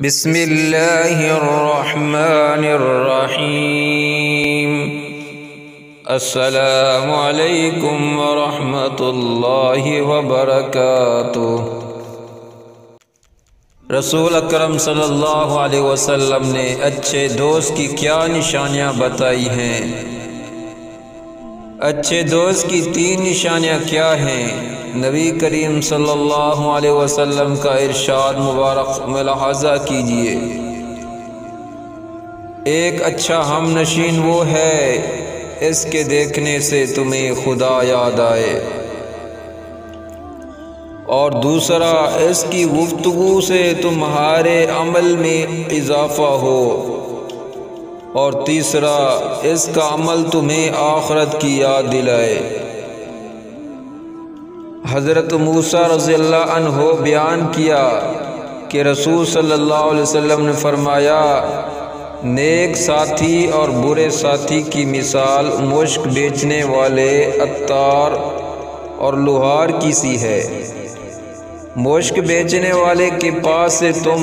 बिस्मिल्लाहिर्रहमानिर्रहीम। अस्सलामु अलैकुम वरहमतुल्लाहि वबरकातुह। रसूल अकरम सल्लल्लाहु अलैहि वसल्लम ने अच्छे दोस्त की क्या निशानियाँ बताई हैं। अच्छे दोस्त की 3 निशानियाँ क्या हैं। नबी करीम सल्लल्लाहु अलैहि वसल्लम का इरशाद मुबारक मुलाहज़ा कीजिए। एक अच्छा हमनशीन वो है इसके देखने से तुम्हें खुदा याद आए, और दूसरा इसकी गुफ्तगू से तुम्हारे अमल में इजाफ़ा हो, और तीसरा इसका अमल तुम्हें आखिरत की याद दिलाए। हज़रत मूसा रज़ियल्लाहु अन्हु बयान किया कि रसूल सल्लल्लाहु अलैहि वसल्लम ने फरमाया, नेक साथी और बुरे साथी की मिसाल मुश्क बेचने वाले अत्तार और लोहार की सी है। मुश्क बेचने वाले के पास से तुम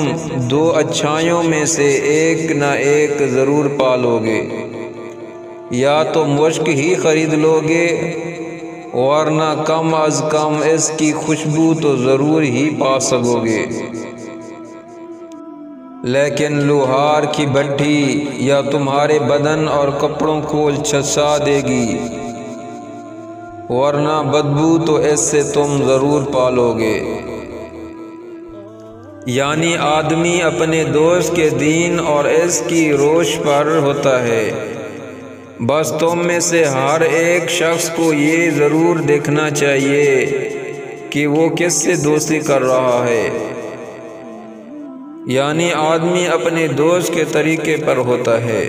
2 अच्छाइयों में से एक न एक ज़रूर पालोगे, या तो मुश्क ही खरीद लोगे वरना कम अज़ कम इसकी खुशबू तो ज़रूर ही पा सकोगे। लेकिन लोहार की भट्ठी या तुम्हारे बदन और कपड़ों को झुलसा देगी, वरना बदबू तो इससे तुम ज़रूर पालोगे। यानी आदमी अपने दोस्त के दीन और इसकी रोश पर होता है। बस तुम में से हर एक शख्स को ये ज़रूर देखना चाहिए कि वो किससे दोस्ती कर रहा है। यानी आदमी अपने दोस्त के तरीके पर होता है।